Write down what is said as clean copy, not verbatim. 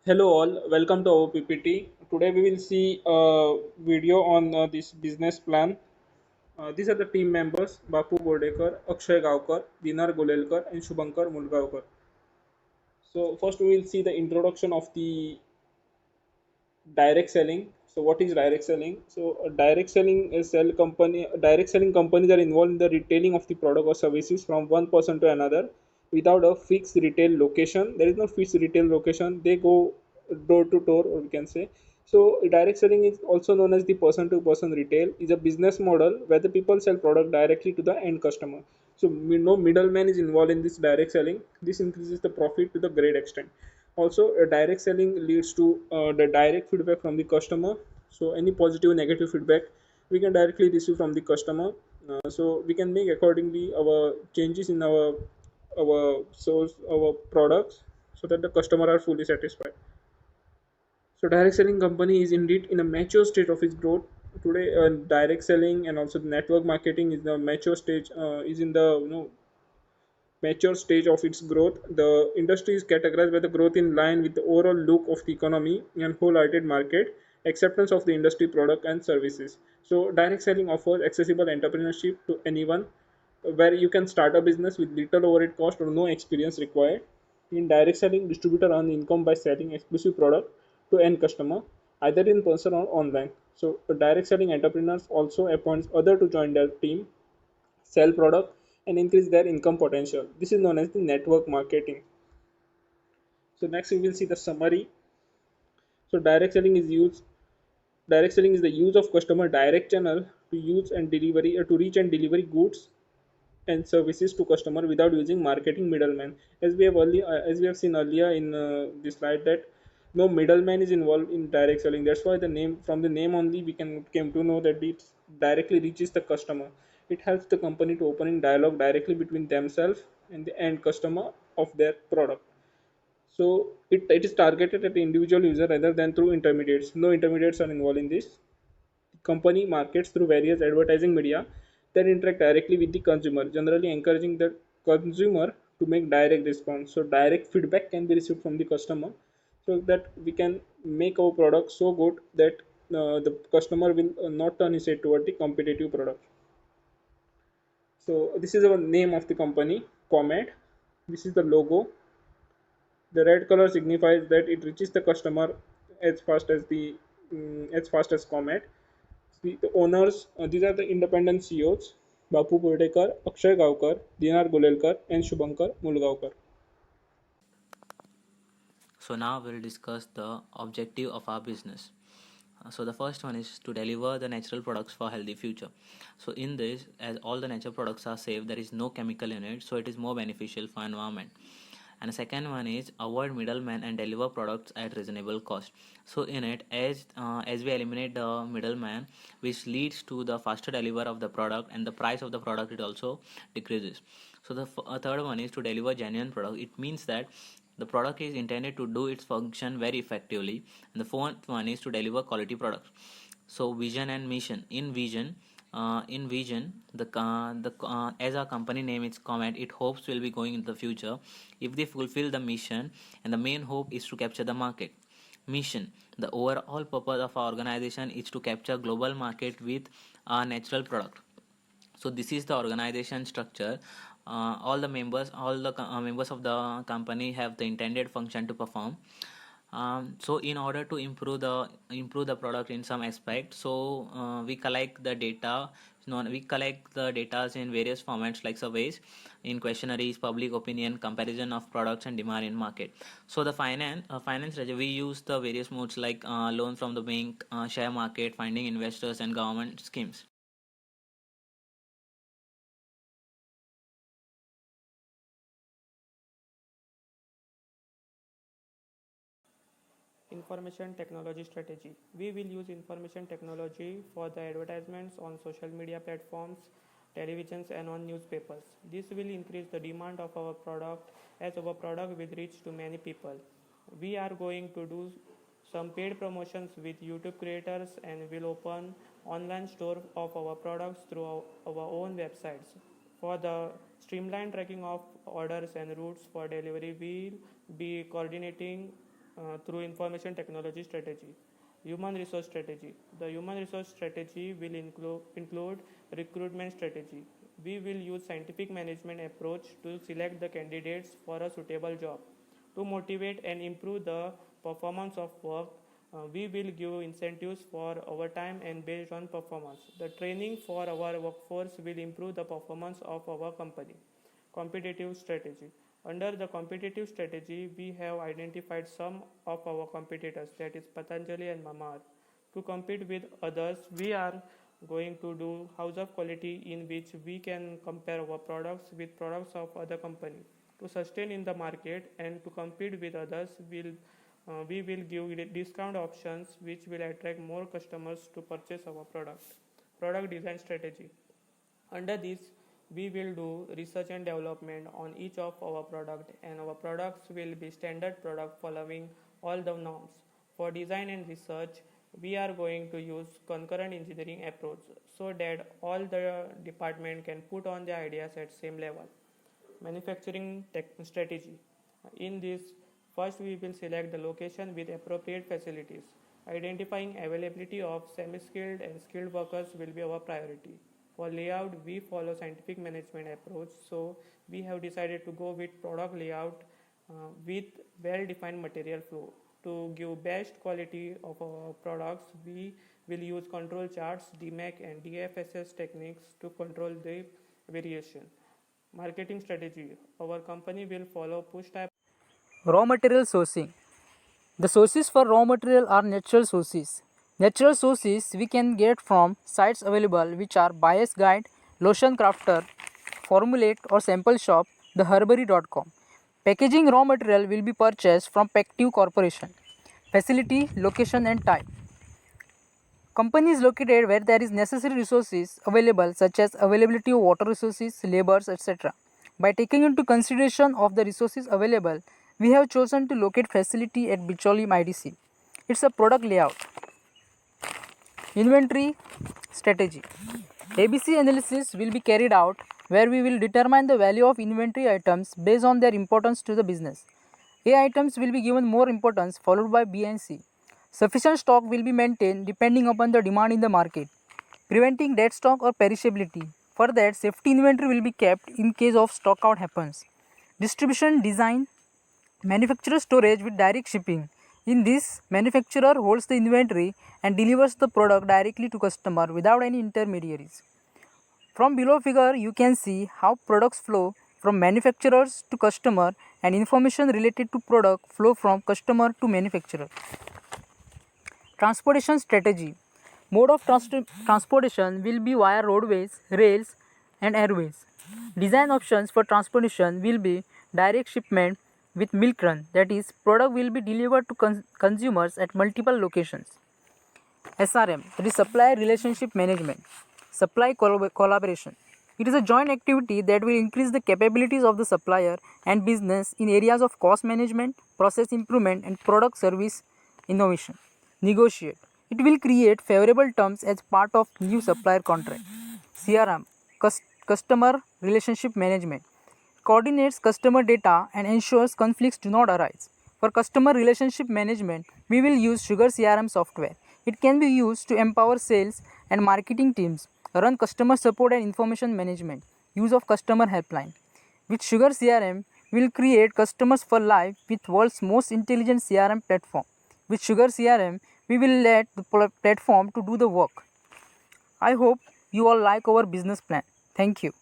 Hello all, welcome to our PPT. Today we will see a video on this business plan. These are the team members: Bapu Bordekar, Akshay Gavkar, Dinar Golelkar, and Shubhankar Mulgaonkar. So first we will see the introduction of the direct selling. So what is direct selling? So direct selling is sell company. Direct selling companies are involved in the retailing of the product or services from one person to another without a fixed retail location. There is no fixed retail location. They go door to door, or we can say. So direct selling is also known as the person to person retail. Is a business model where the people sell product directly to the end customer. So no middleman is involved in this direct selling. This increases the profit to the great extent. Also, direct selling leads to the direct feedback from the customer. So any positive negative feedback we can directly receive from the customer. So we can make accordingly our changes in our source our products so that the customer are fully satisfied. So direct selling company is indeed in a mature state of its growth. Today, direct selling and also the network marketing is the mature stage, is in the mature stage of its growth. The industry is categorized by the growth in line with the overall look of the economy and wholehearted market acceptance of the industry product and services. So direct selling offers accessible entrepreneurship to anyone where you can start a business with little overhead cost or no experience required. In direct selling, distributor earn income by selling exclusive product to end customer, either in person or online. So direct selling entrepreneurs also appoints other to join their team, sell product, and increase their income potential. This is known as the network marketing. So next we will see the summary. So direct selling is the use of customer direct channel to use and delivery to reach and delivery goods and services to customer without using marketing middleman. As we have seen earlier in this slide that no middleman is involved in direct selling. That's why the name from the name only we can came to know that it directly reaches the customer. It helps the company to opening dialogue directly between themselves and the end customer of their product. So it is targeted at the individual user rather than through intermediates. No intermediates are involved in this. The company markets through various advertising media that interact directly with the consumer, generally encouraging the consumer to make direct response. So direct feedback can be received from the customer so that we can make our product so good that the customer will not turn his head toward the competitive product. So this is our name of the company, Comet. This is the logo. The red color signifies that it reaches the customer as fast as as fast as Comet. The owners, these are the independent CEOs: Bapu Purdekar, Akshay Gavkar, Dinar Gulelkar, and Shubhankar Mulgaonkar. So now we'll discuss the objective of our business. So the first one is to deliver the natural products for healthy future. So in this, as all the natural products are safe, there is no chemical in it, so it is more beneficial for environment. And the second one is avoid middlemen and deliver products at reasonable cost. So in it, as we eliminate the middleman, which leads to the faster deliver of the product, and the price of the product it also decreases. So the third one is to deliver genuine product. It means that the product is intended to do its function very effectively. And the fourth one is to deliver quality products. So vision and mission. In vision, the as our company name is Comet, it hopes will be going into the future if they fulfill the mission, and the main hope is to capture the market. Mission: the overall purpose of our organization is to capture global market with our natural product. So this is the organization structure. All the members of the company have the intended function to perform. So in order to improve the product in some aspect, so we collect the data. We collect the data in various formats like surveys, in questionnaires, public opinion, comparison of products and demand in market. So the finance we use the various modes like loan from the bank, share market, finding investors, and government schemes. Information technology strategy. We will use information technology for the advertisements on social media platforms, televisions, and on newspapers. This will increase the demand of our product as our product will reach to many people. We are going to do some paid promotions with YouTube creators and will open online store of our products through our own websites. For the streamlined tracking of orders and routes for delivery, we'll be coordinating through information technology strategy. Human resource strategy. The human resource strategy will include recruitment strategy. We will use scientific management approach to select the candidates for a suitable job. To motivate and improve the performance of work, we will give incentives for overtime and based on performance. The training for our workforce will improve the performance of our company. Competitive strategy. Under the competitive strategy, we have identified some of our competitors, that is Patanjali and Mamaearth. To compete with others, we are going to do house of quality in which we can compare our products with products of other company. To sustain in the market and to compete with others, we will give discount options which will attract more customers to purchase our product. Product design strategy. Under this, we will do research and development on each of our product, and our products will be standard product following all the norms. For design and research, we are going to use concurrent engineering approach so that all the department can put on their ideas at same level. Manufacturing strategy. In this, first we will select the location with appropriate facilities. Identifying availability of semi-skilled and skilled workers will be our priority. For layout, we follow scientific management approach, so we have decided to go with product layout with well-defined material flow. To give best quality of our products, we will use control charts, DMAC and DFSS techniques to control the variation. Marketing strategy. Our company will follow push type. Raw material sourcing. The sources for raw material are natural sources. Natural sources we can get from sites available which are Bias Guide, Lotion Crafter, Formulate or Sample Shop, theherbery.com. Packaging raw material will be purchased from Pactive Corporation. Facility, location and type. Company is located where there is necessary resources available such as availability of water resources, labors, etc. By taking into consideration of the resources available, we have chosen to locate facility at Bicholi IDC. It's a product layout. Inventory strategy. ABC analysis will be carried out where we will determine the value of inventory items based on their importance to the business. A items will be given more importance followed by B and C. Sufficient stock will be maintained depending upon the demand in the market, preventing dead stock or perishability. For that, safety inventory will be kept in case of stock out happens. Distribution design. Manufacturer storage with direct shipping. In this, manufacturer holds the inventory and delivers the product directly to customer without any intermediaries. From below figure, you can see how products flow from manufacturers to customer and information related to product flow from customer to manufacturer. Transportation strategy. Mode of transportation will be via roadways, rails and airways. Design options for transportation will be direct shipment with milk run, that is, product will be delivered to consumers at multiple locations. SRM, that is Supplier Relationship Management. Supply collaboration. It is a joint activity that will increase the capabilities of the supplier and business in areas of cost management, process improvement and product service innovation. Negotiate. It will create favorable terms as part of new supplier contract. CRM, Customer Relationship Management. Coordinates customer data and ensures conflicts do not arise. For customer relationship management, we will use Sugar CRM software. It can be used to empower sales and marketing teams, run customer support and information management, use of customer helpline. With Sugar CRM, we will create customers for life with world's most intelligent CRM platform. With Sugar CRM, we will let the platform to do the work. I hope you all like our business plan. Thank you.